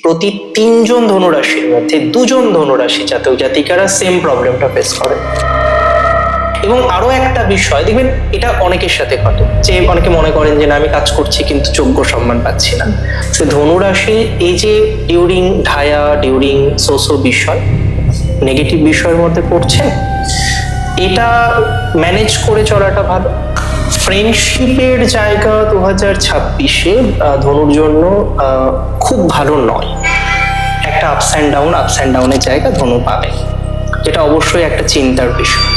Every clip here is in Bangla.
প্রতি 3 জন ধনুরাশির মধ্যে 2 জন ধনুরাশি জাতক জাতিকারা সেম প্রবলেমটা ফেস করে। এবং আরো একটা বিষয় দেখবেন, এটা অনেকের সাথে ঘটে যে অনেকে মনে করেন যে না আমি কাজ করছি কিন্তু যোগ্য সম্মান পাচ্ছি না। তো ধনুরাশি এই যে ডিউরিং ঢায়া, ডিউরিং সোসো বিষয়, নেগেটিভ বিষয়ের মধ্যে পড়ছেন, এটা ম্যানেজ করে চলাটা ভালো। ফ্রেন্ডশিপের জায়গা 2026-এ ধনুর জন্য খুব ভালো নয়। একটা আপস অ্যান্ড ডাউনের জায়গা ধনু পাবে, যেটা অবশ্যই একটা চিন্তার বিষয়।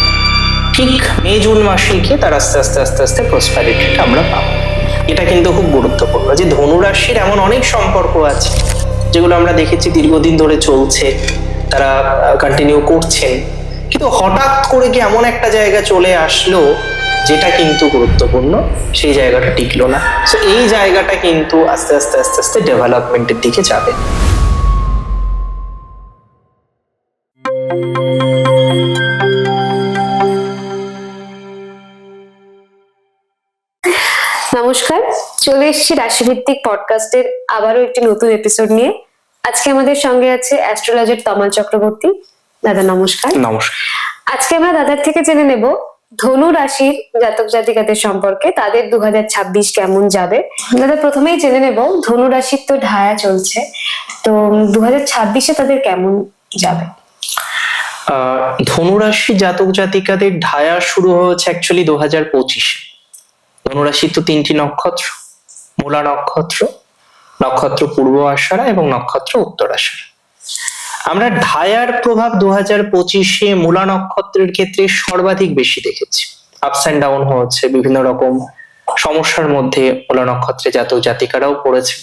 ঠিক মে জুন মাসে গিয়ে তার আস্তে আস্তে প্রসপারিটিটা আমরা পাবো। এটা কিন্তু খুব গুরুত্বপূর্ণ যে ধনুরাশির এমন অনেক সম্পর্ক আছে যেগুলো আমরা দেখেছি দীর্ঘদিন ধরে চলছে, তারা কন্টিনিউ করছেন, কিন্তু হঠাৎ করে কি এমন একটা জায়গা চলে আসলো যেটা কিন্তু গুরুত্বপূর্ণ, সেই জায়গাটা টিকলো না। তো এই জায়গাটা কিন্তু আস্তে আস্তে ডেভেলপমেন্টের দিকে যাবে। নমস্কার, চলে এসেছি রাশিভিত্তিক পডকাস্টের আবারও একটি নতুন এপিসোড নিয়ে। আজকে আমাদের সঙ্গে আছে অ্যাস্ট্রোলজার তমাল চক্রবর্তী। দাদা নমস্কার। নমস্কার। আজকে আমরা দাদার থেকে জেনে নেব ধনু রাশির জাতক জাতিকাদের সম্পর্কে, তাদের 2026 কেমন যাবে। দাদা প্রথমেই জেনে নেব, ধনু রাশির তো ঢায়া চলছে, তো 2026-এ তাদের কেমন যাবে? ধনুরাশি জাতক জাতিকাদের ঢায়া শুরু হয়েছে অ্যাকচুয়ালি 2025-এ। ধনুরাশির তো 3টি নক্ষত্র, মূলা নক্ষত্র, নক্ষত্র পূর্ব আষাঢ়া এবং নক্ষত্র উত্তর আষাঢ়া। আমরা ঢায়ার প্রভাব 2025-এ মূলা নক্ষত্রের ক্ষেত্রে সর্বাধিক বেশি দেখেছি। আপস অ্যান্ড ডাউন হচ্ছে, বিভিন্ন রকম সমস্যার মধ্যে মূলা নক্ষত্রে জাতক জাতিকারাও পড়েছে।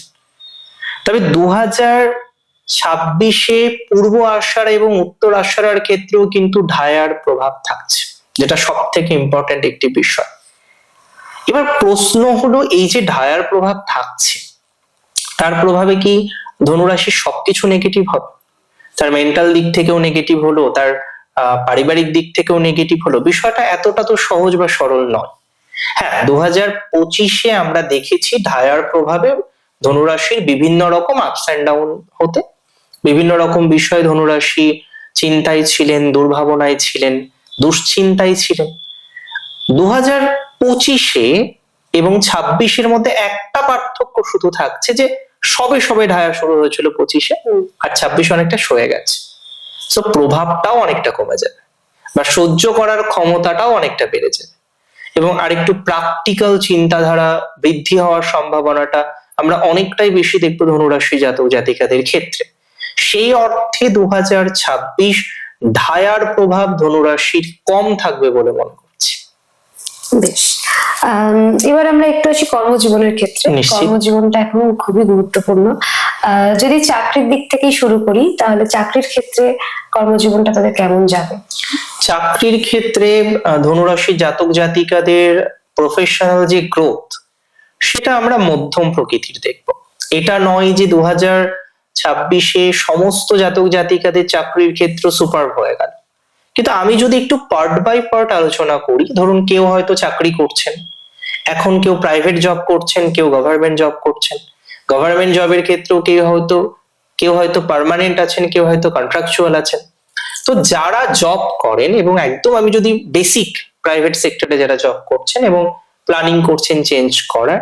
তবে 2026-এ পূর্ব আষাঢ়া এবং উত্তর আষাঢ়ার ক্ষেত্রেও কিন্তু ঢায়ার প্রভাব থাকছে, যেটা সব থেকে ইম্পর্টেন্ট একটি বিষয়। এবার প্রশ্ন হলো, এই যে ঢায়ার প্রভাব থাকছে, তার প্রভাবে কি ধনুরাশির সবকিছু নেগেটিভ হবে? তার মেন্টাল দিক থেকেও নেগেটিভ হলো, তার পারিবারিক দিক থেকেও নেগেটিভ হলো? বিষয়টা এতটা তো সহজ বা সরল নয়। হ্যাঁ, 2025-এ আমরা দেখেছি ঢায়ার প্রভাবে ধনুরাশির বিভিন্ন রকম আপস অ্যান্ড ডাউন হতে, বিভিন্ন রকম বিষয়ে ধনুরাশি চিন্তায় ছিলেন, দুর্ভাবনায় ছিলেন, দুশ্চিন্তায় ছিলেন। 2025-এ এবং 26-এর মধ্যে একটা পার্থক্য শুধু থাকছে, যে সবে ঢায়া শুরু হয়েছিল 25-এ, আর 26 অনেকটা সয়ে গেছে। তো প্রভাবটাও অনেকটা কমে যাবে, বা সহ্য করার ক্ষমতাটাও অনেকটা বেড়ে যাবে, এবং আরেকটু প্র্যাকটিক্যাল চিন্তাধারা বৃদ্ধি হওয়ার সম্ভাবনাটা আমরা অনেকটাই বেশি দেখবো ধনুরাশি জাতক জাতিকাদের ক্ষেত্রে। সেই অর্থে 2026 ঢায়ার প্রভাব ধনুরাশির কম থাকবে বলে মনে করছি। বেশ, এবার আমরা একটু আসি কর্মজীবনের ক্ষেত্রে। কর্মজীবনটা এখন খুবই গুরুত্বপূর্ণ। যদি চাকরির দিক থেকেই শুরু করি, তাহলে চাকরির ক্ষেত্রে কর্মজীবনটা তাদের কেমন যাবে? চাকরির ক্ষেত্রে ধনুরাশি জাতক জাতিকাদের প্রফেশনাল যে গ্রোথ, সেটা আমরা মধ্যম প্রকৃতির দেখব। এটা নয় যে 2026-এ সমস্ত জাতক জাতিকাদের চাকরির ক্ষেত্র সুপার হয়ে গেল। কিন্তু আমি যদি একটু পার্ট বাই পার্ট আলোচনা করি, ধরুন কেউ হয়তো চাকরি করছেন এখন, কেউ প্রাইভেট জব করছেন, কেউ গভর্নমেন্ট জব করছেন। গভর্নমেন্ট জবের ক্ষেত্রেও কেউ হয়তো পার্মানেন্ট আছেন, কেউ হয়তো কন্ট্রাকচুয়াল আছেন। তো যারা জব করেন, এবং একদম আমি যদি বেসিক প্রাইভেট সেক্টরে যারা জব করছেন এবং প্ল্যানিং করছেন চেঞ্জ করার,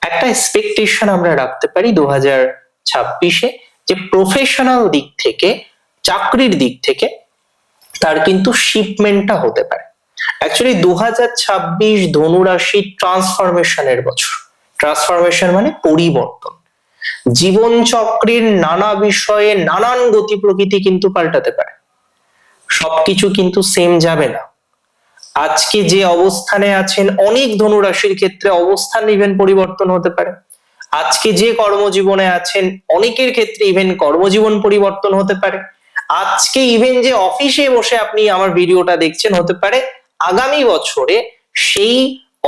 একটা এক্সপেকটেশন আমরা রাখতে পারি 2026-এ, যে প্রফেশনাল দিক থেকে, চাকরির দিক থেকে তার কিন্তু শিপমেন্টটা হতে পারে। অ্যাকচুয়ালি 2026 ধনুরাশি ট্রান্সফরমেশনের বছর। ট্রান্সফরমেশন মানে পরিবর্তন। জীবন চক্রের নানা বিষয়ে নানান গতি প্রকৃতি কিন্তু পাল্টাতে পারে, সবকিছু কিন্তু সেম যাবে না। আজকে যে অবস্থানে আছেন, অনেক ধনুরাশির ক্ষেত্রে অবস্থান ইভেন পরিবর্তন হতে পারে। আজকে যে কর্মজীবনে আছেন, অনেকের ক্ষেত্রে ইভেন কর্মজীবন পরিবর্তন হতে পারে। আজকে ইভেন যে অফিসে বসে আপনি আমার ভিডিওটা দেখছেন, হতে পারে আগামী বছরে সেই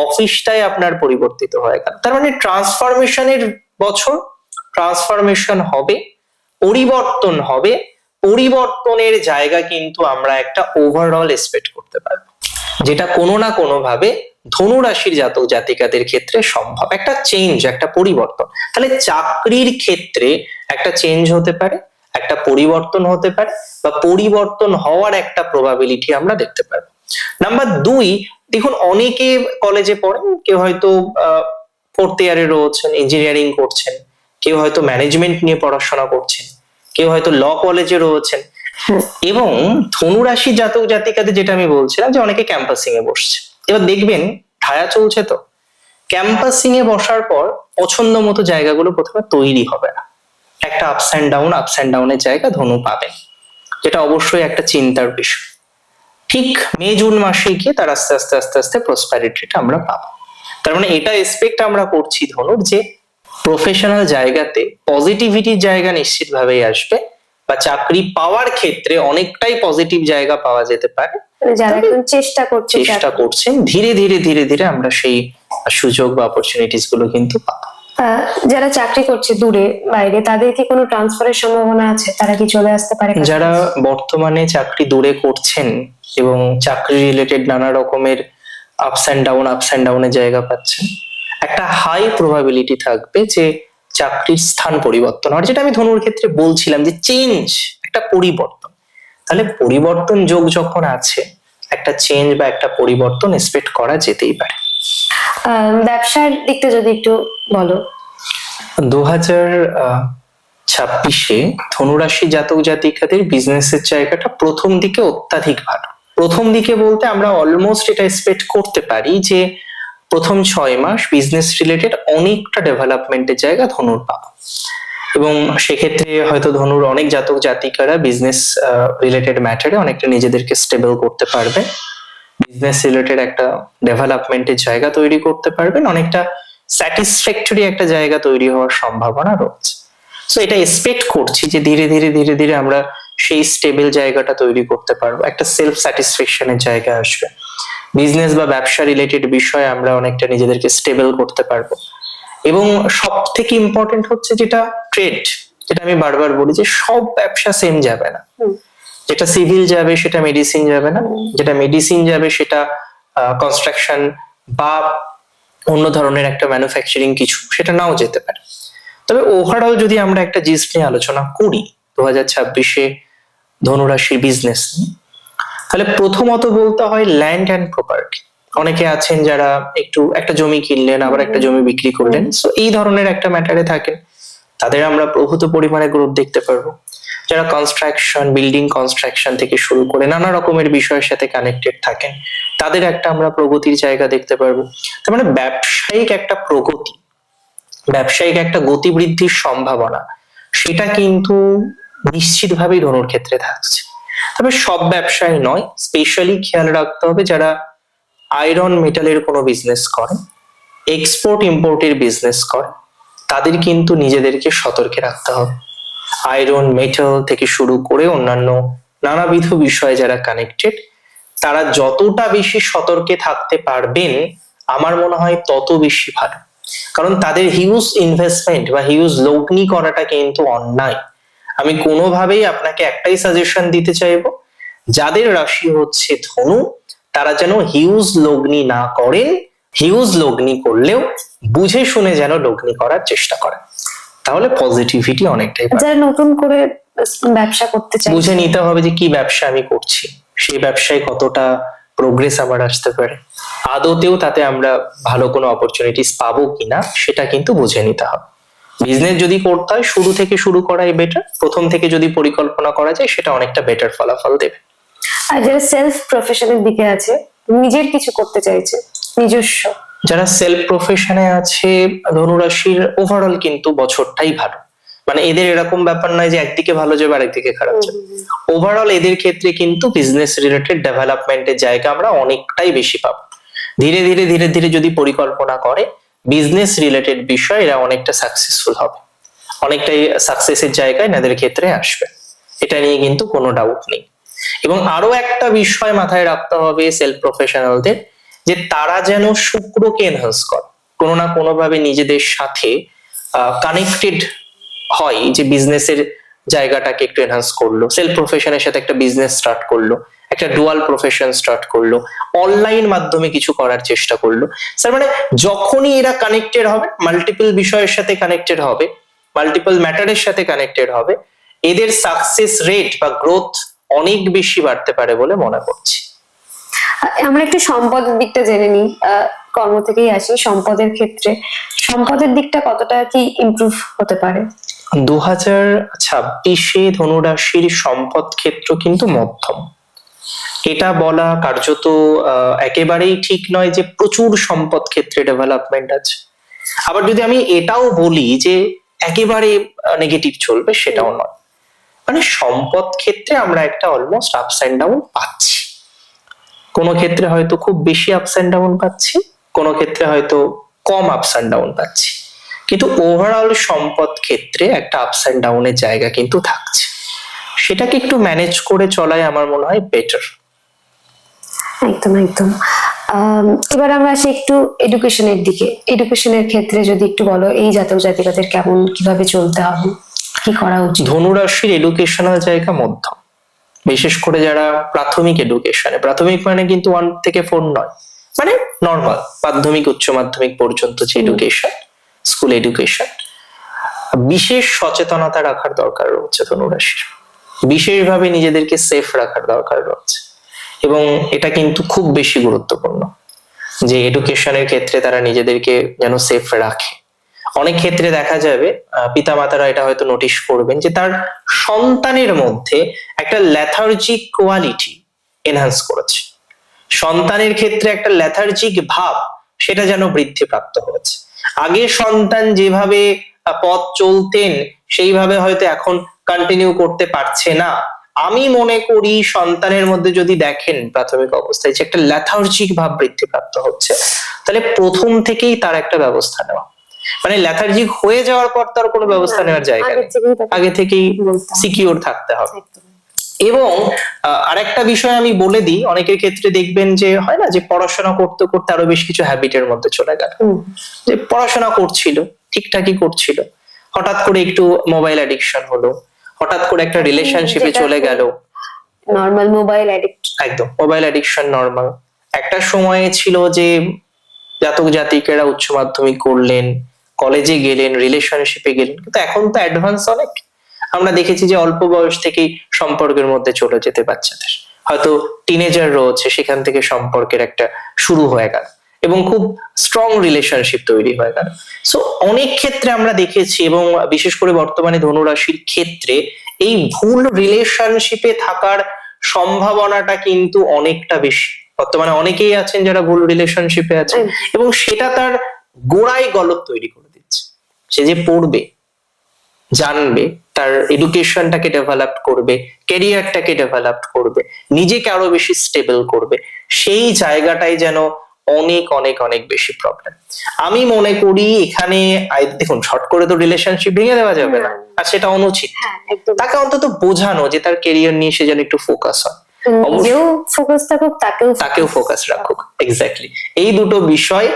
অফিসটাই আপনার পরিবর্তিত হয়ে গেল। তার মানে ট্রান্সফরমেশনের বছর, ট্রান্সফরমেশন হবে, পরিবর্তন হবে। পরিবর্তনের জায়গা কিন্তু আমরা একটা ওভারঅল এক্সপেক্ট করতে পারবো, যেটা কোনো না কোনো ভাবে ধনু রাশির জাতক জাতিকাদের ক্ষেত্রে সম্ভব। একটা চেঞ্জ, একটা পরিবর্তন। তাহলে চাকরির ক্ষেত্রে একটা চেঞ্জ হতে পারে, একটা পরিবর্তন হতে পারে, বা পরিবর্তন হওয়ার একটা প্রবাবিলিটি আমরা দেখতে পারবো। নাম্বার 2, দেখুন অনেকে কলেজে পড়েন, কেউ হয়তো 4th ইয়ারে রয়েছেন, ইঞ্জিনিয়ারিং করছেন, কেউ হয়তো ম্যানেজমেন্ট নিয়ে পড়াশোনা করছেন, কেউ হয়তো ল কলেজে রয়েছেন। এবং ধনুরাশি জাতক জাতিকাদের যেটা আমি বলছিলাম যে অনেকে ক্যাম্পাসিং এ বসছে। এবার দেখবেন ঢায়া চলছে, তো ক্যাম্পাসিং এ বসার পর পছন্দ মতো জায়গাগুলো প্রথমে তৈরি হবে না, একটা আপস অ্যান্ড ডাউনের জায়গা ধনু পাবে, যেটা অবশ্যই একটা চিন্তার বিষয়। ঠিক মে জুন মাসে গিয়ে তার আস্তে আস্তে আস্তে আস্তে প্রসপারিটিটা আমরা পাবো। তার মানে এটা এক্সপেক্ট আমরা করছি ধনুর যে প্রফেশনাল জায়গাতে পজিটিভিটির জায়গা নিশ্চিতভাবেই আসবে, বা চাকরি পাওয়ার ক্ষেত্রে অনেকটাই পজিটিভ জায়গা পাওয়া যেতে পারে। যারা এখন চেষ্টা করছেন ধীরে ধীরে আমরা সেই সুযোগ বা অপরচুনিটিস গুলো কিন্তু পাবো। যারা চাকরি করছে দূরে বাইরে, তাদের কি কোনো ট্রান্সফারের সম্ভাবনা আছে? তারা কি চলে আসতে পারে? যারা বর্তমানে চাকরি দূরে করছেন এবং চাকরি রিলেটেড নানা রকমের আপস অ্যান্ড ডাউনের জায়গা পাচ্ছেন, একটা হাই প্রবাবিলিটি থাকবে যে চাকরির স্থান পরিবর্তন হওয়ার, যেটা আমি ধনুর ক্ষেত্রে বলছিলাম যে চেঞ্জ, একটা পরিবর্তন। তাহলে পরিবর্তন যোগ যখন আছে, একটা চেঞ্জ বা একটা পরিবর্তন এক্সপেক্ট করা যেতেই পারে। ব্যবসার দিকটা যদি একটু বলো। 2026-এ ধনুরাশি জাতক জাতিকাদের বিজনেসের জায়গাটা প্রথম দিকে অত্যাধিক ভালো। প্রথম দিকে বলতে আমরা অলমোস্ট এটা এক্সপেক্ট করতে পারি যে প্রথম 6 মাস বিজনেস রিলেটেড অনেকটা ডেভেলপমেন্টের জায়গা ধনুর পাবো। এবং সেক্ষেত্রে হয়তো ধনুর অনেক জাতক জাতিকারা বিজনেস রিলেটেড ম্যাটারে অনেকটা নিজেদেরকে স্টেবল করতে পারবে, বিজনেস রিলেটেড একটা ডেভেলপমেন্টের জায়গা তৈরি করতে পারবেন, অনেকটা স্যাটিসফ্যাক্টরি একটা জায়গা তৈরি হওয়ার সম্ভাবনা রয়েছে। সো এটা এক্সপেক্ট করছি যে ধীরে ধীরে আমরা সেই স্টেবল জায়গাটা তৈরি করতে পারবো, একটা সেলফ স্যাটিসফ্যাকশনের জায়গা আসবে, বিজনেস বা ব্যবসা রিলেটেড বিষয়ে আমরা অনেকটা নিজেদেরকে স্টেবল করতে পারবো। এবং সব থেকে ইম্পর্টেন্ট হচ্ছে যেটা ট্রেড, যেটা আমি বারবার বলি যে সব ব্যবসা সেম যাবে না। যেটা সিভিল যাবে সেটা মেডিসিন যাবে না, যেটা মেডিসিন যাবে সেটা কনস্ট্রাকশন বা অন্য ধরনের একটা ম্যানুফ্যাকচারিং কিছু, সেটা নাও যেতে পারে। তবে ওভারঅল যদি আমরা একটা জিস্ট নিয়ে আলোচনা করি 2026-এ ধনুরাশির বিজনেস নিয়ে, তাহলে প্রথমত বলতে হয় ল্যান্ড অ্যান্ড প্রপার্টি। অনেকে আছেন যারা একটু একটা জমি কিনলেন, আবার একটা জমি বিক্রি করলেন, সো এই ধরনের একটা ম্যাটারে থাকেন, তাদের আমরা প্রভূত পরিমাণে গ্রোথ দেখতে পারবো। যারা কনস্ট্রাকশন, বিল্ডিং কনস্ট্রাকশন থেকে শুরু করে নানা রকমের বিষয়ের সাথে কানেক্টেড থাকেন, তাদের একটা আমরা প্রগতির জায়গা দেখতে পারবো। তার মানে ব্যবসায়িক একটা প্রগতি, ব্যবসায়িক একটা গতি বৃদ্ধির সম্ভাবনা, সেটা কিন্তু নিশ্চিতভাবেই ধনুর ক্ষেত্রে থাকছে। তবে সব ব্যবসায় নয়, স্পেশালি খেয়াল রাখতে হবে যারা আয়রন মেটালের কোনো বিজনেস করেন, এক্সপোর্ট ইম্পোর্টের বিজনেস করেন, তাদের কিন্তু নিজেদেরকে সতর্কে রাখতে হবে। আয়রন মেটাল থেকে শুরু করে অন্যান্য নানাবিধ বিষয়ে যারা কানেক্টেড, তারা যতটা বেশি সতর্কে থাকতে পারবেন আমার মনে হয় তত বেশি ভালো। কারণ তাদের হিউজ ইনভেস্টমেন্ট বা হিউজ লগ্নি করাটা কিন্তু অন্যায়। আমি কোনোভাবেই আপনাকে একটাই সাজেশন দিতে চাইবো, যাদের রাশি হচ্ছে ধনু, তারা যেন হিউজ লগ্নি না করেন, হিউজ লগ্নি করলেও বুঝে শুনে যেন লগ্নি করার চেষ্টা করেন, তাহলে পজিটিভিটি অনেকটাই বাড়বে। যারা নতুন করে ব্যবসা করতে চায়, বুঝে নিতে হবে যে কি ব্যবসা আমি করছি, সেই ব্যবসায় কতটা প্রোগ্রেস আমার আসতে পারে, আদতেও তাতে আমরা ভালো কোনো অপরচুনিটিস পাবো কিনা সেটা কিন্তু বুঝে নিতে হবে। বিজনেস যদি করতে হয় শুরু থেকে শুরু করাই বেটার, প্রথম থেকে যদি পরিকল্পনা করা যায় সেটা অনেকটা বেটার ফলাফল দেবে। আর যারা সেলফ প্রফেশনের দিকে আছে, নিজের কিছু করতে চাইছে নিজস্ব, যারা সেলফ প্রফেশনে আছে ধনুরাশির, ওভারঅল কিন্তু বছরটাই ভালো। মানে এদের এরকম ব্যাপার নয় যে একদিকে ভালো যাবে আরেকদিকে খারাপ যাবে। ওভারঅল এদের ক্ষেত্রে কিন্তু বিজনেস রিলেটেড ডেভেলপমেন্টের জায়গা আমরা অনেকটাই বেশি পাবো। ধীরে ধীরে যদি পরিকল্পনা করে বিজনেস রিলেটেড বিষয়, এরা অনেকটা সাকসেসফুল হবে, অনেকটাই সাকসেসের জায়গায় এদের ক্ষেত্রে আসবে, এটা নিয়ে কিন্তু কোনো ডাউট নেই। এবং আরো একটা বিষয় মাথায় রাখতে হবে সেলফ প্রফেশনালদের, যে তারা যেন শুক্রকে এনহান্স করে, কোনো না কোনো ভাবে নিজেদের সাথে কানেক্টেড হয়, যে বিজনেসের জায়গাটাকে একটু এনহান্স করলো, সেলফ প্রফেশনের সাথে একটা বিজনেস স্টার্ট করলো, একটা ডুয়াল প্রফেশন স্টার্ট করলো, অনলাইন মাধ্যমে কিছু করার চেষ্টা করলো। স্যার মানে যখনই এরা কানেক্টেড হবে, মাল্টিপল বিষয়ের সাথে কানেক্টেড হবে, মাল্টিপল ম্যাটারের সাথে কানেক্টেড হবে, এদের সাকসেস রেট বা গ্রোথ অনেক বেশি বাড়তে পারে বলে মনে করছি। আমরা একটু সম্পদের দিকটা জেনে নিই, কর্ম থেকেই আসি। সম্পদের দিকটা কতটা কি ইমপ্রুভ হতে পারে? 2026-এ ধনুরাশির সম্পদ ক্ষেত্র কিন্তু মধ্যম। এটা বলা কার্যত একেবারেই ঠিক নয় যে প্রচুর সম্পদ ক্ষেত্রে ডেভেলপমেন্ট আছে। আবার যদি আমি এটাও বলি যে একেবারে নেগেটিভ চলবে, সেটাও নয়। মানে সম্পদ ক্ষেত্রে আমরা একটা অলমোস্ট আপস এন্ড ডাউন পাচ্ছি। কোনো ক্ষেত্রে হয়তো খুব বেশি আপস এন্ড ডাউন পাচ্ছি, কোনো ক্ষেত্রে হয়তো কম আপস এন্ড ডাউন পাচ্ছি, কিন্তু ওভারঅল সম্পদ ক্ষেত্রে একটা আপস এন্ড ডাউনের জায়গা কিন্তু থাকছে। সেটাকে একটু ম্যানেজ করে চলাই আমার মনে হয় বেটার। একদম একদম। এবার আমরা আসি একটু এডুকেশনের দিকে। এডুকেশনের ক্ষেত্রে যদি একটু বলো, এই জাতক জাতিকাদের কেমন কিভাবে চলতে হবে, কি করা উচিত? ধনুরাশির এডুকেশনাল জায়গা মধ্যম, বিশেষ করে যারা প্রাথমিক এডুকেশনে, প্রাথমিক মানে কিন্তু 1 থেকে 4 নয়, মানে নর্মাল মাধ্যমিক উচ্চ মাধ্যমিক পর্যন্ত যে এডুকেশন, স্কুল এডুকেশন, বিশেষ সচেতনতা রাখার দরকার রয়েছে ধনুরাশির, বিশেষভাবে নিজেদেরকে সেফ রাখার দরকার রয়েছে। এবং এটা কিন্তু খুব বেশি গুরুত্বপূর্ণ যে এডুকেশনের ক্ষেত্রে তারা নিজেদেরকে যেন সেফ রাখে। অনেক ক্ষেত্রে দেখা যাবে পিতামাতারা এটা হয়তো নোটিশ করবেন যে তার সন্তানের মধ্যে একটা ল্যাথার্জিক কোয়ালিটি এনহান্স করেছে, সন্তানের ক্ষেত্রে একটা ল্যাথার্জিক ভাব সেটা যেন বৃদ্ধিপ্রাপ্ত হয়েছে। আগে সন্তান যেভাবে পথ চলতেন সেইভাবে হয়তো এখন কন্টিনিউ করতে পারছে না। আমি মনে করি সন্তানের মধ্যে যদি দেখেন প্রাথমিক অবস্থায় যে একটা ল্যাথার্জিক ভাব বৃদ্ধিপ্রাপ্ত হচ্ছে, তাহলে প্রথম থেকেই তার একটা ব্যবস্থা নেওয়া, মানে ল্যাথার্জিক হয়ে যাওয়ার পর তার কোনো ব্যবস্থা নেওয়ার জায়গা নেই, আগে থেকেই সিকিউর থাকতে হবে। এবং আরেকটা বিষয় আমি বলে দিই, অনেকের ক্ষেত্রে দেখবেন যে হয় না যে পড়াশোনা করতে করতে আরো বেশ কিছু হ্যাবিটের মধ্যে চলে গেল, যে পড়াশোনা করছিল ঠিকঠাকই করছিল, হঠাৎ করে একটু মোবাইল অ্যাডিকশন হলো, হঠাৎ করে একটা রিলেশনশিপে চলে গেল, নরমাল মোবাইল অ্যাডিক্ট। একদম মোবাইল অ্যাডিকশন নরমাল। একটা সময়ে ছিল যে জাতক জাতিকেরা উচ্চ মাধ্যমিক করলেন, কলেজে গেলেন, রিলেশনশিপে গেলেন, কিন্তু এখন তো অ্যাডভান্স অনেক। আমরা দেখেছি যে অল্প বয়স থেকেই সম্পর্কের মধ্যে চলে যেতে বাচ্চাদের, হয়তো টিনেজার রয়েছে, সেখান থেকে সম্পর্কের একটা শুরু হয়ে গেল এবং খুব স্ট্রং রিলেশনশিপ তৈরি হয়ে গেল। সো অনেক ক্ষেত্রে আমরা দেখেছি, এবং বিশেষ করে বর্তমানে ধনুরাশির ক্ষেত্রে এই ভুল রিলেশনশিপে থাকার সম্ভাবনাটা কিন্তু অনেকটা বেশি। বর্তমানে অনেকেই আছেন যারা ভুল রিলেশনশিপে আছেন, এবং সেটা তার গোড়ায় গলদ তৈরি করে দিচ্ছে। সে যে পড়বে, জানবে, তার এডুকেশনটাকে ডেভেলপ করবে, ক্যারিয়ারটাকে ডেভেলপ করবে, নিজেকে আরো বেশি স্টেবল করবে, সেই জায়গাটাই যেন অনেক অনেক অনেক বেশি প্রবলেম। আমি মনে করি এখানে দেখুন, শর্ট করে তো রিলেশনশিপ ভেঙে দেওয়া যাবে না, আর সেটা অনুচিত। তাকে অন্তত বোঝানো যে তার ক্যারিয়ার নিয়ে সে যেন একটু ফোকাস হয়, ফোকাস থাকুক, তাকেও ফোকাস রাখুক। এক্স্যাক্টলি, এই দুটো বিষয়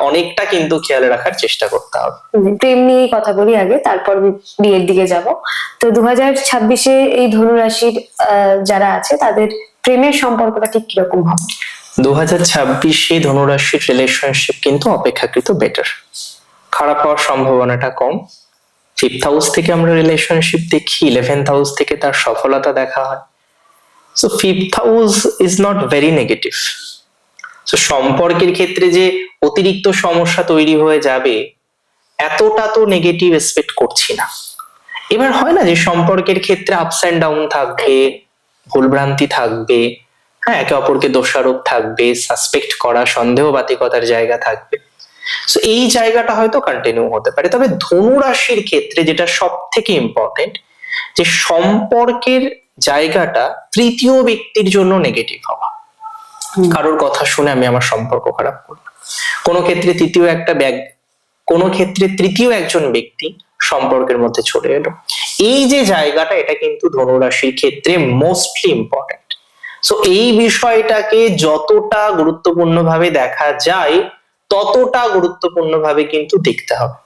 অনেকটা কিন্তু খেয়াল রাখার চেষ্টা করতে হবে। প্রেম নিয়ে কথা বলি আগে, তারপর বিয়ের দিকে যাব। তো 2026-এ এই ধনুরাশির যারা আছে তাদের প্রেমের সম্পর্কটা ঠিক কিরকম হবে? 2026-এ ধনুরাশির রিলেশনশিপ কিন্তু অপেক্ষাকৃত বেটার, খারাপ হওয়ার সম্ভাবনাটা কম। 5th হাউস থেকে আমরা রিলেশনশিপ দেখি, 11th হাউস থেকে তার সফলতা দেখা হয়। So 5th house is not very negative. So সম্পর্কের ক্ষেত্রে যে অতিরিক্ত সমস্যা তৈরি হয়ে যাবে এতটা তো নেগেটিভ এক্সপেক্ট করছি না। এবার হয় না যে সম্পর্কের ক্ষেত্রে আপস এন্ড ডাউন থাকবে, ভুলভ্রান্তি থাকবে, হ্যাঁ, একে অপরকে দোষারোপ থাকবে, সাসপেক্ট করা, সন্দেহবাতিকতার জায়গা থাকবে। সো এই জায়গাটা হয়তো কন্টিনিউ হতে পারে। তবে ধনুরাশির ক্ষেত্রে যেটা সব থেকে ইম্পর্টেন্ট, যে সম্পর্কের জায়গাটা তৃতীয় ব্যক্তির জন্য নেগেটিভ হওয়া, কারোর কথা শুনে আমি আমার সম্পর্ক খারাপ করব, কোনো ক্ষেত্রে তৃতীয় একজন ব্যক্তি সম্পর্কের মধ্যে চলে এলো, এই যে জায়গাটা, এটা কিন্তু ধনুরাশির ক্ষেত্রে মোস্টলি ইম্পর্টেন্ট। সো এই বিষয়টাকে যতটা গুরুত্বপূর্ণ ভাবে দেখা যায় ততটা গুরুত্বপূর্ণ ভাবে কিন্তু দেখতে হবে,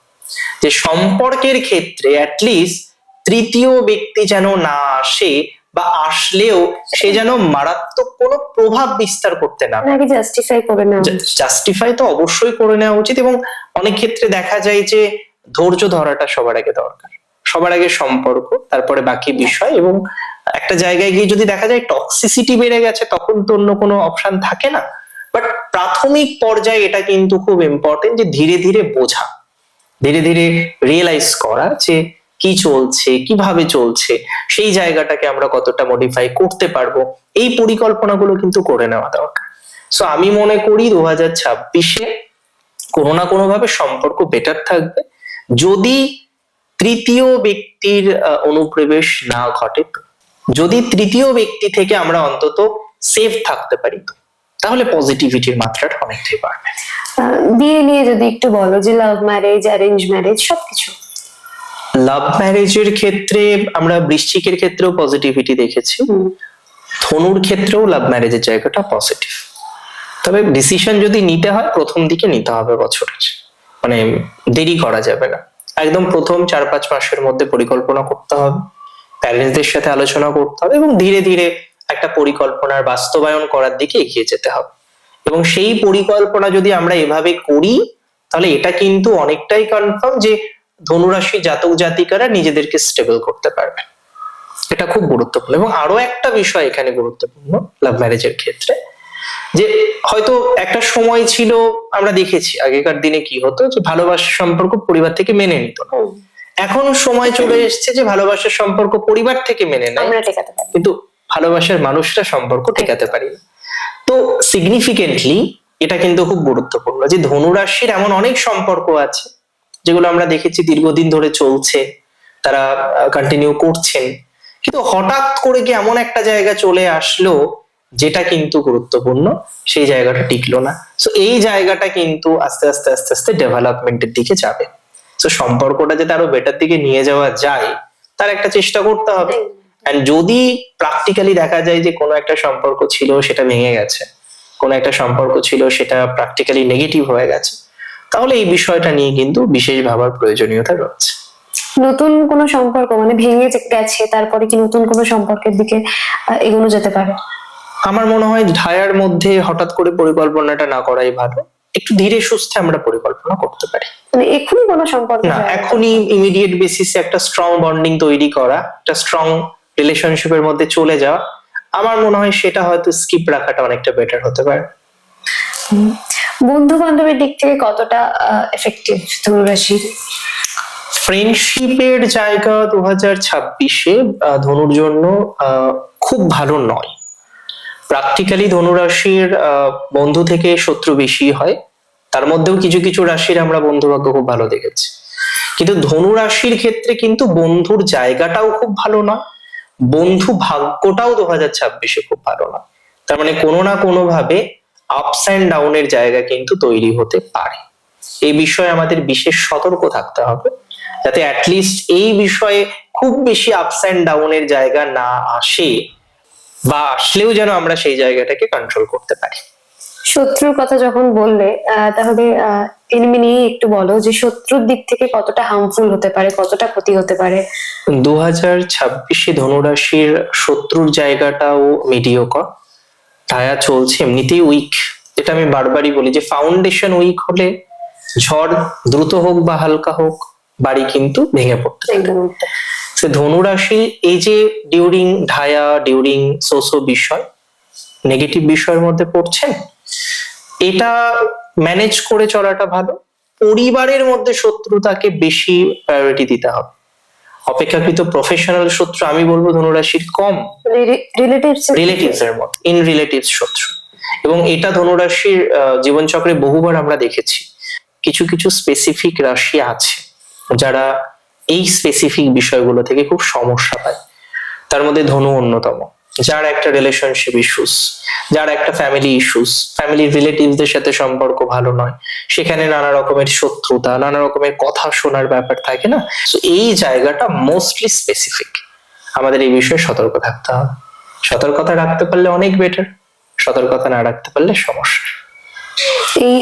যে সম্পর্কের ক্ষেত্রে অ্যাটলিস্ট তৃতীয় ব্যক্তি যেন না আসে, বা আসলেও সে যেন মারাত্মক কোনো প্রভাব বিস্তার করতে না পারে। আগে জাস্টিফাই করে নেওয়া উচিত। জাস্টিফাই তো অবশ্যই করে নেওয়া উচিত, এবং অনেক ক্ষেত্রে দেখা যায় যে ধৈর্য ধরাটা সবার আগে দরকার। সবার আগে সম্পর্ক, তারপরে বাকি বিষয়। এবং একটা জায়গায় গিয়ে যদি দেখা যায় টক্সিসিটি বেড়ে গেছে, তখন তো অন্য কোনো অপশন থাকে না। বাট প্রাথমিক পর্যায়ে এটা কিন্তু খুব ইম্পর্টেন্ট যে ধীরে ধীরে বোঝা, ধীরে ধীরে রিয়েলাইজ করা যে কি চলছে, কিভাবে চলছে, সেই জায়গাটাকে আমরা কতটা মডিফাই করতে পারবো, এই পরিকল্পনাগুলো কিন্তু করে নেওয়া দরকার। সো আমি মনে করি 2026-এ কোনো না কোনো ভাবে সম্পর্ক বেটার থাকবে, যদি তৃতীয় ব্যক্তির অনুপ্রবেশ না ঘটে। যদি তৃতীয় ব্যক্তি থেকে আমরা অন্তত সেফ থাকতে পারি, তাহলে পজিটিভিটির মাত্রাটা অনেকটাই বাড়বে। বিয়ে নিয়ে যদি একটু বলো, যে লাভ ম্যারেজ, অ্যারেঞ্জ ম্যারেজ সবকিছু। লাভ ম্যারেজের ক্ষেত্রে আমরা বৃশ্চিকের ক্ষেত্রেও পজিটিভিটি দেখেছি, ধনুর ক্ষেত্রেও লাভ ম্যারেজের জায়গাটা পজিটিভ। তবে ডিসিশন যদি নিতে হয় প্রথম দিকে নিতে হবে বছরের, মানে দেরি করা যাবে না। একদম প্রথম 4-5 মাসের মধ্যে পরিকল্পনা করতে হবে, প্যারেন্টসদের সাথে আলোচনা করতে হবে, এবং ধীরে ধীরে একটা পরিকল্পনার বাস্তবায়ন করার দিকে এগিয়ে যেতে হবে। এবং সেই পরিকল্পনা যদি আমরা এভাবে করি, তাহলে এটা কিন্তু অনেকটাই কনফার্ম যে ধনুরাশি জাতক জাতিকারা নিজেদেরকে স্টেবল করতে পারবে। এটা খুব গুরুত্বপূর্ণ। এবং আরো একটা বিষয় এখানে গুরুত্বপূর্ণ লাভ ম্যারেজের ক্ষেত্রে, যে হয়তো একটা সময় ছিল, আমরা দেখেছি আগেকার দিনে কি হতো, যে ভালোবাসার সম্পর্ক পরিবার থেকে মেনে নিত না। এখন সময় চলে এসেছে যে ভালোবাসার সম্পর্ক পরিবার থেকে মেনে নেয়, আমরা টেকাতে পারি, কিন্তু ভালোবাসার মানুষরা সম্পর্ক টেকাতে পারি না। তো সিগনিফিকেন্টলি এটা কিন্তু খুব গুরুত্বপূর্ণ যে ধনুরাশির এমন অনেক সম্পর্ক আছে যেগুলো আমরা দেখেছি দীর্ঘদিন ধরে চলছে, তারা কন্টিনিউ করছেন, কিন্তু হঠাৎ করে কি এমন একটা জায়গা চলে আসলো যেটা কিন্তু গুরুত্বপূর্ণ, সেই জায়গাটা টিকলো না। সো এই জায়গাটা কিন্তু আস্তে আস্তে আস্তে আস্তে ডেভেলপমেন্টের দিকে যাবে। সো সম্পর্কটা যাতে আরো বেটার দিকে নিয়ে যাওয়া যায়, তার একটা চেষ্টা করতে হবে। এন্ড যদি প্র্যাকটিক্যালি দেখা যায় যে কোনো একটা সম্পর্ক ছিল সেটা ভেঙে গেছে, কোনো একটা সম্পর্ক ছিল সেটা প্র্যাকটিক্যালি নেগেটিভ হয়ে গেছে, তাহলে এই বিষয়টা নিয়ে কিন্তু বিশেষ ভাবার প্রয়োজনীয়তা রয়েছে। নতুন কোনো সম্পর্ক মানে ভেঙে গেছে, তারপরে কি নতুন কোনো সম্পর্কের দিকে এগোনো যেতে পারে? আমার মনে হয় ঢায়ার মধ্যে হঠাৎ করে পরিকল্পনাটা না করাই ভালো, একটু ধীরে সুস্থে আমরা পরিকল্পনা করতে পারি। মানে এখনই কোনো সম্পর্ক না, এখনই ইমিডিয়েট বেসিসে একটা স্ট্রং বন্ডিং তৈরি করা, একটা স্ট্রং রিলেশনশিপের মধ্যে চলে যাওয়া, আমার মনে হয় সেটা হয়তো স্কিপ রাখাটা অনেকটা বেটার হতে পারে। বন্ধু বান্ধবের দিক থেকে কতটা এফেক্টিভ ধনুরাশি? ফ্রেন্ডশিপের জায়গা 2026-এ ধনুর জন্য খুব ভালো নয়। প্র্যাকটিক্যালি ধনুরাশির বন্ধু থেকে শত্রু বেশি হয়, তার মধ্যেও কিছু কিছু রাশির আমরা বন্ধু ভাগ্য খুব ভালো দেখেছি, কিন্তু ধনুরাশির ক্ষেত্রে কিন্তু বন্ধুর জায়গাটাও খুব ভালো নয়, বন্ধু ভাগ্যটাও 2026-এ খুব ভালো নয়। তার মানে কোনো না কোনো ভাবে আপস এন্ড ডাউনের জায়গা কিন্তু তৈরি হতে পারে। এই বিষয়ে আমাদের বিশেষ সতর্ক থাকতে হবে, যাতে অ্যাটলিস্ট এই বিষয়ে খুব বেশি আপস এন্ড ডাউনের জায়গা না আসে, বা আসলেও যেন আমরা সেই জায়গাটাকে কন্ট্রোল করতে পারি। শত্রুর কথা যখন বললে, তাহলে এনিমি নিয়ে একটু বলো, যে শত্রুর দিক থেকে কতটা হার্মফুল হতে পারে, কতটা ক্ষতি হতে পারে? 2026-এ ধনুরাশির শত্রুর জায়গাটাও মিডিওকর, ছায়া চলছে, এমনিতেই উইক। যেটা আমি বারবারই বলি যে ফাউন্ডেশন উইক হলে ঝড় দ্রুত হোক বা হালকা হোক, বাড়ি কিন্তু ভেঙে পড়তে পারে। ধনুরাশি এই যে ডিউরিং ঢায়া, ডিউরিং সোসো বিষয়, নেগেটিভ বিষয়ের মধ্যে পড়ছেন, এটা ম্যানেজ করে চলাটা ভালো। পরিবারের মধ্যে শত্রুতাকে বেশি প্রায়োরিটি দিতে হবে, অপেক্ষাকৃত প্রফেশনাল শত্রু আমি বলবো ধনুরাশির কম, রিলেটিভস এর মধ্যে ইন রিলেটিভস শত্রু। এবং এটা ধনুরাশির জীবনচক্রে বহুবার আমরা দেখেছি, কিছু কিছু স্পেসিফিক রাশি আছে যারা এই স্পেসিফিক বিষয়গুলো থেকে খুব সমস্যা পায়। তার মধ্যে ধনু অন্যতম, যার একটা রিলেশনশিপ ইস্যুস, যার একটা ফ্যামিলি ইস্যুস, ফ্যামিলির রিলেটিভসদের সাথে সম্পর্ক ভালো নয়, সেখানে নানা রকমের শত্রুতা, নানা রকমের কথা শোনার ব্যাপার থাকে না। তো এই জায়গাটা মোস্টলি স্পেসিফিক, আমাদের এই বিষয়ে সতর্ক থাকতে হবে। সতর্কতা রাখতে পারলে অনেক বেটার, সতর্কতা না রাখতে পারলে সমস্যা। এই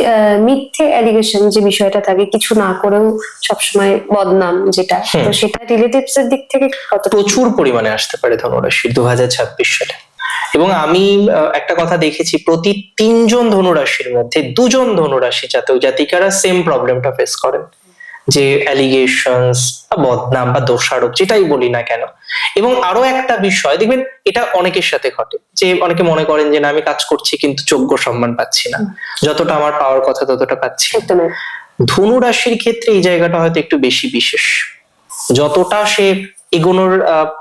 মিথ্যে অ্যালিগেশন যে বিষয়টা থাকে, কিছু না করেও সবসময় বদনাম, যেটা তো সেটা রিলেটিভস এর দিক থেকে কত প্রচুর পরিমাণে আসতে পারে ধনুরাশির 2026 সালে। এবং আমি একটা কথা দেখেছি, প্রতি 3 জন ধনুরাশির মধ্যে 2 জন ধনুরাশি জাতক জাতিকারা সেম প্রবলেমটা ফেস করেন, যে অ্যালিগেশনস বা বদনাম বা দোষারোপ যেটাই বলি না কেন। এবং আরো একটা বিষয় দেখবেন, এটা অনেকের সাথে ঘটে, যে অনেকে মনে করেন যে না আমি কাজ করছি কিন্তু যোগ্য সম্মান পাচ্ছি না, যতটা আমার পাওয়ার কথা ততটা পাচ্ছি না। একদমই। ধনু রাশির ক্ষেত্রে এই জায়গাটা হয়তো একটু বেশি বিশেষ। যতটা সে এগোনোর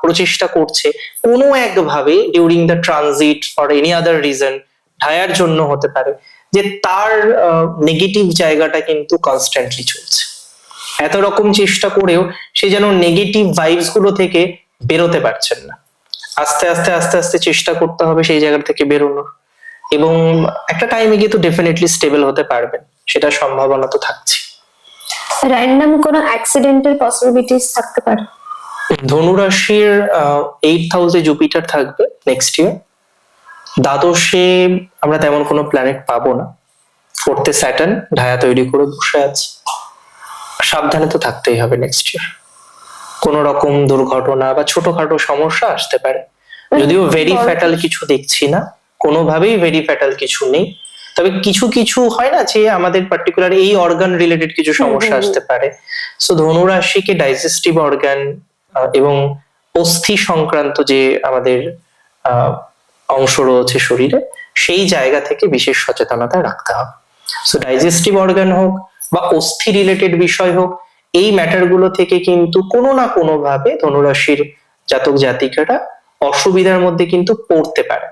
প্রচেষ্টা করছে, কোনো একভাবে during the transit for any other reason, ঢায়ার জন্য হতে পারে, যে তার নেগেটিভ জায়গাটা কিন্তু কনস্ট্যান্টলি চলছে। এত রকম চেষ্টা করেও সে যেন নেগেটিভ ভাইবস গুলো থেকে বেরোতে পারছেন না। আস্তে আস্তে আস্তে আস্তে চেষ্টা করতে হবে সেই জায়গা থেকে বেরোনোর, এবং একটা টাইমে গিয়ে তো ডেফিনেটলি স্টেবল হতে পারবেন, সেটা সম্ভাবনা তো থাকছে। র্যান্ডম কোনো অ্যাক্সিডেন্টের পসিবিলিটিস থাকতে পারে? ধনুরাশির 8th হাউসে জুপিটার থাকবে নেক্সট ইয়ার। দ্বাদশে আমরা তেমন কোনো প্ল্যানেট পাবো না। 4th স্যাটার্ন ঢায়া তৈরি করে বসে আছে। সাবধানে তো থাকতেই হবে নেক্সট ইয়ার। কোন রকম দুর্ঘটনা বা ছোটখাটো সমস্যা আসতে পারে, যদিও ভেরি ফ্যাটাল কিছু দেখছি না, কোনোভাবেই ভেরি ফ্যাটাল কিছু নেই। তবে কিছু কিছু হয় না যে আমাদের পার্টিকুলার এই অর্গান রিলেটেড কিছু সমস্যা আসতে পারে। সো ধনুরাশিকে ডাইজেস্টিভ অর্গান এবং অস্থি সংক্রান্ত যে আমাদের অংশ রয়েছে শরীরে, সেই জায়গা থেকে বিশেষ সচেতনতা রাখতে হবে। সো ডাইজেস্টিভ অর্গান হোক বা অস্থি রিলেটেড বিষয় হোক, এই ম্যাটার গুলো থেকে কিন্তু কোনো না কোনো ভাবে ধনুরাশির জাতক জাতিকারা অসুবিধার মধ্যে কিন্তু পড়তে পারে।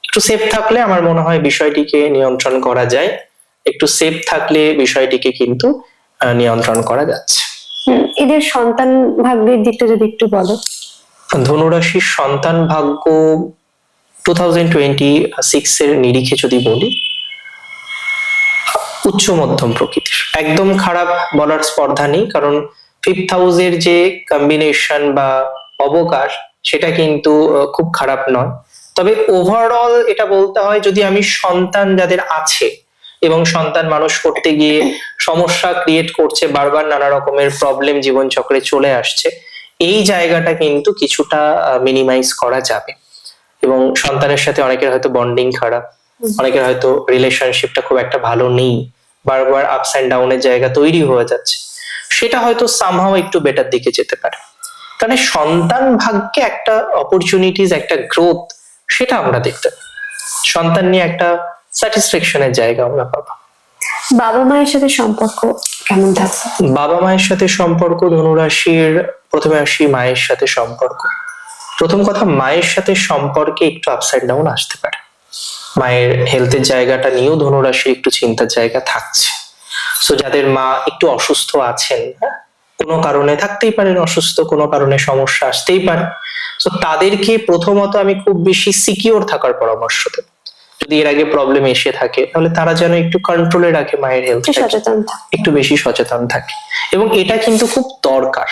একটু সেফ থাকলে আমার মনে হয় বিষয়টিকে নিয়ন্ত্রণ করা যায়, একটু সেফ থাকলে বিষয়টিকে কিন্তু নিয়ন্ত্রণ করা যাচ্ছে। এদের সন্তান ভাগ্যের দিকটা যদি একটু বলো। ধনুরাশির সন্তান ভাগ্য 2026 এর নিরিখে যদি বলি, উচ্চ মধ্যম প্রকৃতির, একদম খারাপ বলার স্পর্ধা নেই, কারণ 5th হাউসের যে কম্বিনেশন বা অবকাশ সেটা কিন্তু খুব খারাপ নয়। তবে ওভারঅল এটা বলতে হয়, যদি আমি সন্তান যাদের আছে এবং সন্তান মানুষ করতে গিয়ে সমস্যা ক্রিয়েট করছে, বারবার নানা রকমের প্রবলেম জীবন চক্রে চলে আসছে, এই জায়গাটা কিন্তু কিছুটা মিনিমাইজ করা যাবে। এবং সন্তানের সাথে অনেকের হয়তো বন্ডিং খারাপ, অনেকের হয়তো রিলেশনশিপটা খুব একটা ভালো নেই, বারবার আপস এন্ড ডাউনের জায়গা তৈরি হয়ে যাচ্ছে, সেটা হয়তো সামহাও একটু বেটার দিকে যেতে পারে। কারণ সন্তান ভাগ্যে একটা অপরচুনিটিস, একটা গ্রোথ, সেটা আমরা দেখতে পাই। সন্তান নিয়ে একটা স্যাটিসফ্যাকশনের জায়গা আমরা পাবো। বাবা মায়ের সাথে সম্পর্ক কেমন থাকবে? বাবা মায়ের সাথে সম্পর্ক ধনুরাশির, প্রথমে আসি মায়ের সাথে সম্পর্ক। প্রথম কথা, মায়ের সাথে সম্পর্কে একটু আপস এন্ড ডাউন আসতে পারে। মায়ের হেলথের জায়গাটা নিয়েও ধনুরাশির একটু চিন্তার জায়গা থাকছে। সো যাদের মা একটু অসুস্থ আছেন, হ্যাঁ, কোনো কারণে থাকতেই পারেন অসুস্থ, কোনো কারণে সমস্যা আসতেই পারে, তো তাদেরকে প্রথমত আমি খুব বেশি সিকিউর থাকার পরামর্শ দেব। যদি এর আগে প্রবলেম এসে থাকে, তাহলে তারা যেন একটু কন্ট্রোলে রাখে মায়ের হেলথ, একটু বেশি সচেতন থাকে। এবং এটা কিন্তু খুব দরকার,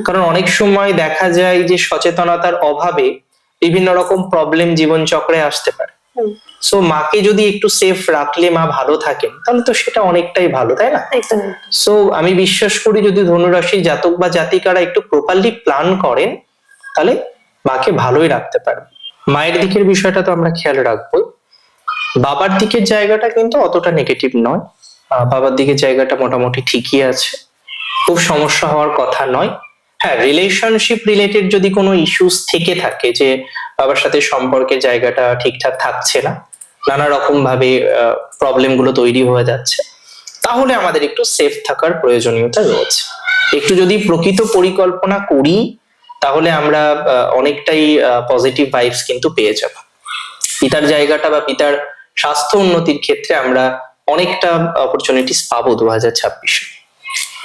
কারণ অনেক সময় দেখা যায় যে সচেতনতার অভাবে বিভিন্ন রকম প্রবলেম জীবন চক্রে আসতে পারে। সো মাকে যদি একটু সেফ রাখলে মা ভালো থাকেন, তাহলে তো সেটা অনেকটাই ভালো, তাই না? সো আমি বিশ্বাস করি যদি ধনুরাশি জাতক বা জাতিকারা একটু প্রপারলি প্ল্যান করেন, তাহলে মাকে ভালোই রাখতে পারবে। মায়ের দিকের বিষয়টা তো আমরা খেয়াল রাখবো। বাবার দিকের জায়গাটা কিন্তু অতটা নেগেটিভ নয়, বাবার দিকের জায়গাটা মোটামুটি ঠিকই আছে, খুব সমস্যা হওয়ার কথা নয়। হ্যাঁ, রিলেশনশিপ রিলেটেড যদি কোনো ইস্যুস থেকে থাকে, যে বাবার সাথে সম্পর্কের জায়গাটা ঠিকঠাক থাকছে না, নানা রকম ভাবে প্রবলেম গুলো তৈরি হয়ে যাচ্ছে, তাহলে আমাদের একটু সেফ থাকার প্রয়োজনীয়তা রয়েছে। একটু যদি প্রকৃত পরিকল্পনা করি, তাহলে আমরা অনেকটাই পজিটিভ ভাইবস কিন্তু পেয়ে যাব। পিতার জায়গাটা বা পিতার স্বাস্থ্য উন্নতির ক্ষেত্রে আমরা অনেকটা অপরচুনিটিস পাবো 2026-এ।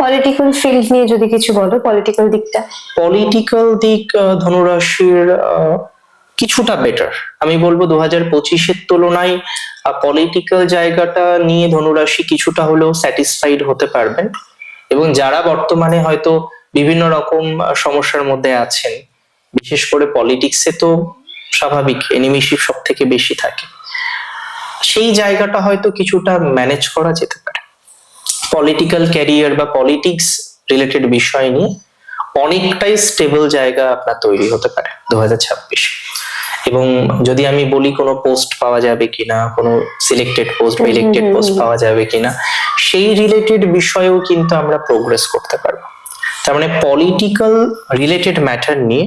পলিটিক্যাল ফিল্ড নিয়ে যদি কিছু বলো, পলিটিক্যাল দিকটা। পলিটিক্যাল দিক ধনুরাশির কিছুটা বেটার, আমি বলবো 2025-এর তুলনায় পলিটিক্যাল জায়গাটা নিয়ে ধনুরাশি কিছুটা হলেও স্যাটিসফাইড হতে পারবেন। এবং যারা বর্তমানে হয়তো বিভিন্ন রকম সমস্যার মধ্যে আছেন, বিশেষ করে পলিটিক্সে তো স্বাভাবিক এনিমিশিপ সব থেকে বেশি থাকে, সেই জায়গাটা হয়তো কিছুটা ম্যানেজ করা যেতে পারে। পলিটিক্যাল ক্যারিয়ার বা পলিটিক্স রিলেটেড বিষয় নিয়ে অনেকটাই স্টেবল জায়গা আপনার তৈরি হতে পারে 2026। এবং যদি আমি বলি কোনো পোস্ট পাওয়া যাবে কিনা, কোনো সিলেক্টেড পোস্ট বা ইলেক্টেড পোস্ট পাওয়া যাবে কিনা, সেই রিলেটেড বিষয়েও কিন্তু আমরা প্রোগ্রেস করতে পারবো। তার মানে পলিটিক্যাল রিলেটেড ম্যাটার নিয়ে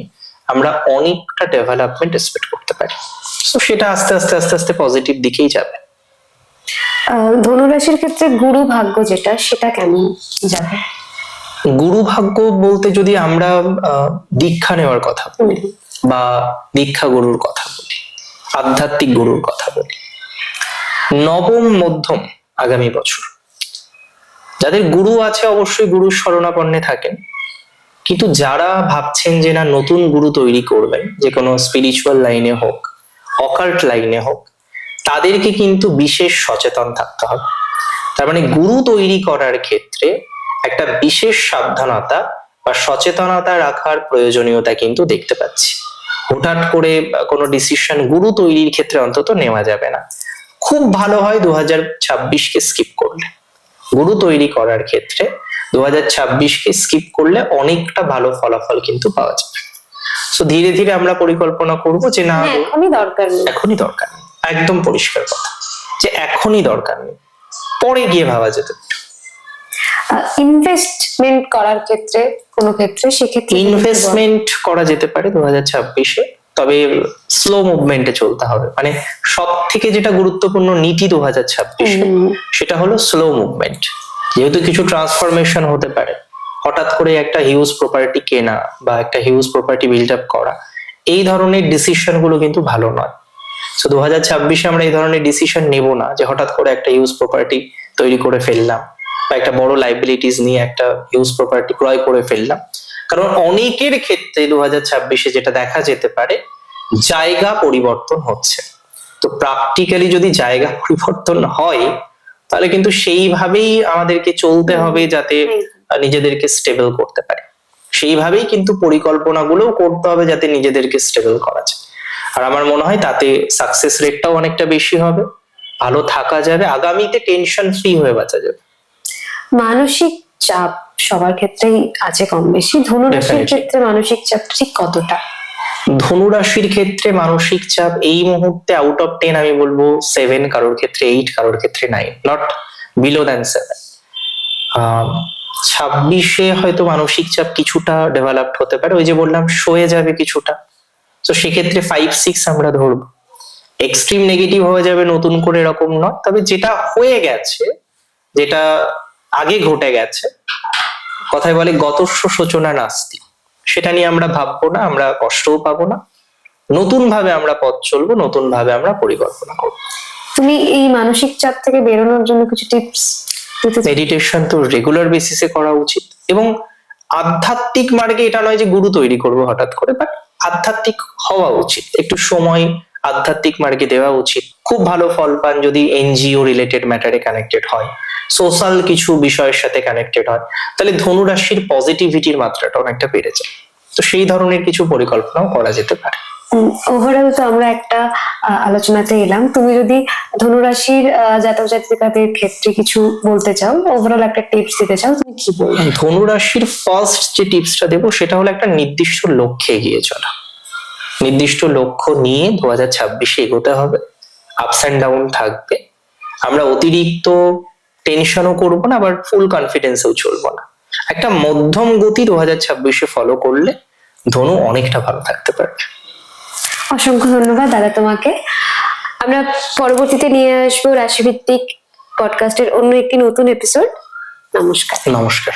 আমরা অনেকটা ডেভেলপমেন্ট এক্সপেক্ট করতে পারি। তো সেটা আস্তে আস্তে আস্তে আস্তে পজিটিভ দিকেই যাবে। ধনুরাশির ক্ষেত্রে গুরু ভাগ্য যেটা, সেটা কেমন যাবে? গুরু ভাগ্য বলতে যদি আমরা দীক্ষা নেওয়ার কথা বলি বা দীক্ষা গুরুর কথা বলি, আধ্যাত্মিক গুরুর কথা বলি, নবম মধ্যম আগামী বছর যাদের গুরু আছে অবশ্যই গুরুর শরণাপন্নে থাকেন, কিন্তু যারা ভাবছেন যে না নতুন গুরু তৈরি করবেন, যে কোনো স্পিরিচুয়াল লাইনে হোক, অকাল্ট লাইনে হোক, তাদেরকে কিন্তু বিশেষ সচেতন থাকতে হবে। তার মানে গুরু তৈরি করার ক্ষেত্রে একটা বিশেষ সাবধানতা বা সচেতনতা রাখার প্রয়োজনীয়তা কিন্তু দেখতে পাচ্ছি। হঠাৎ করে কোনো ডিসিশন গুরু তৈরির ক্ষেত্রে অন্তত নেওয়া যাবে না। খুব ভালো হয় 2026কে স্কিপ করলে। গুরু তৈরি করার ক্ষেত্রে 2026কে স্কিপ করলে অনেকটা ভালো ফলাফল কিন্তু পাওয়া যাবে। তো ধীরে ধীরে আমরা পরিকল্পনা করব যে না এখনই দরকার নেই, এখনই দরকার নেই, একদম পরিষ্কার কথা যে এখনই দরকার নেই, পরে গিয়ে ভাবা যেতে পারে। ইনভেস্টমেন্ট করার ক্ষেত্রে কোনো ক্ষেত্রে সেক্ষেত্রে ইনভেস্টমেন্ট করা যেতে পারে 2026-এ, তবে স্লো মুভমেন্টে চলতে হবে। মানে সব থেকে যেটা গুরুত্বপূর্ণ নীতি 2026-এ সেটা হলো স্লো মুভমেন্ট। যেহেতু কিছু ট্রান্সফরমেশন হতে পারে, হঠাৎ করে একটা হিউজ প্রপার্টি কেনা বা একটা হিউজ প্রপার্টি বিল্ড আপ করা, এই ধরনের ডিসিশন গুলো কিন্তু ভালো নয়। তো 2026-এ আমরা এই ধরনের ডিসিশন নেব না যে হঠাৎ করে একটা হিউজ প্রপার্টি তৈরি করে ফেললাম বা একটা বড় লাইবিলিটিস নিয়ে একটা হিউজ প্রপার্টি ক্রয় করে ফেললাম। কারণ অনেকের ক্ষেত্রে 2026-এ যেটা দেখা যেতে পারে, জায়গা পরিবর্তন হচ্ছে। তো প্র্যাকটিক্যালি যদি জায়গা পরিবর্তন হয় তাহলে কিন্তু সেইভাবেই আমাদেরকে চলতে হবে যাতে নিজেদেরকে স্টেবল করতে পারে। সেইভাবেই কিন্তু পরিকল্পনাগুলোও করতে হবে যাতে নিজেদেরকে স্টেবল করা যায়। আর আমার মনে হয় তাতে সাকসেস রেটটাও অনেকটা বেশি হবে, ভালো থাকা যাবে, আগামীতে টেনশন ফ্রি হয়ে বাঁচা যাবে। মানসিক চাপ সবার ক্ষেত্রেই আছে কম বেশি, ধনুরাশির Definitely. ক্ষেত্রে মানসিক চাপ ঠিক কতটা? ধনুরাশির ক্ষেত্রে মানসিক চাপ এই মুহূর্তে আউট অফ 10 আমি বলবো 7, কারোর ক্ষেত্রে 8, কারোর ক্ষেত্রে 9, নট বিলো দ্যান 7। 26-এ হয়তো মানসিক চাপ কিছুটা ডেভেলপড হতে পারে, ওই যে বললাম সয়ে যাবে কিছুটা। তো সেক্ষেত্রে 5-6 আমরা ধরবো। এক্সট্রিম নেগেটিভ হয়ে যাবে নতুন করে এরকম নয়, তবে যেটা হয়ে গেছে, যেটা আগে ঘটে গেছে, কথায় বলে গতস্য শোচনা নাস্তি, সেটা নিয়ে আমরা ভাববো না, আমরা কষ্টও পাবো না। নতুন ভাবে আমরা পথ চলবো, নতুন ভাবে আমরা পরিকল্পনা করবো। তুমি এই মানসিক চাপ থেকে বেরোনোর জন্য কিছু টিপস দিতে চাও? মেডিটেশন তো রেগুলার বেসিসে করা উচিত, এবং আধ্যাত্মিক মার্গে এটা নয় যে গুরু তৈরি করবো হঠাৎ করে, বাট আধ্যাত্মিক হওয়া উচিত, একটু সময় আধ্যাত্মিক মার্গে দেওয়া উচিত। খুব ভালো ফল পান যদি এনজিও রিলেটেড ম্যাটারে কানেক্টেড হয়, সোশ্যাল কিছু বিষয়ের সাথে কানেক্টেড হয়, তাহলে ধনুরাশির পজিটিভিটির মাত্রাটা অনেকটা বেড়ে যায়। তো সেই ধরনের কিছু পরিকল্পনাও করা যেতে পারে। ওভারঅল তো আমরা একটা আলোচনাতে এলাম। তুমি যদি ধনুরাশির জাতক জাতিকাদের ক্ষেত্রে কিছু বলতে চাও, ওভারঅল একটা টিপস দিতে চাও, তুমি কি বলবে? ধনুরাশির ফার্স্ট যে টিপসটা দেবো সেটা হলো একটা নির্দিষ্ট লক্ষ্যে এগিয়ে চলা। নির্দিষ্ট লক্ষ্য নিয়ে 2026-এ এগোতে হবে। আপস অ্যান্ড ডাউন থাকবে, আমরা অতিরিক্ত টেনশনও করবো না, আবার ফুল কনফিডেন্সেও চলবো না। একটা মধ্যম গতি 2026-এ ফলো করলে ধনু অনেকটা ভালো থাকতে পারবে। অসংখ্য ধন্যবাদ দাদা তোমাকে। আমরা পরবর্তীতে নিয়ে আসবো রাশিভিত্তিক পডকাস্টের অন্য একটি নতুন এপিসোড। নমস্কার। নমস্কার।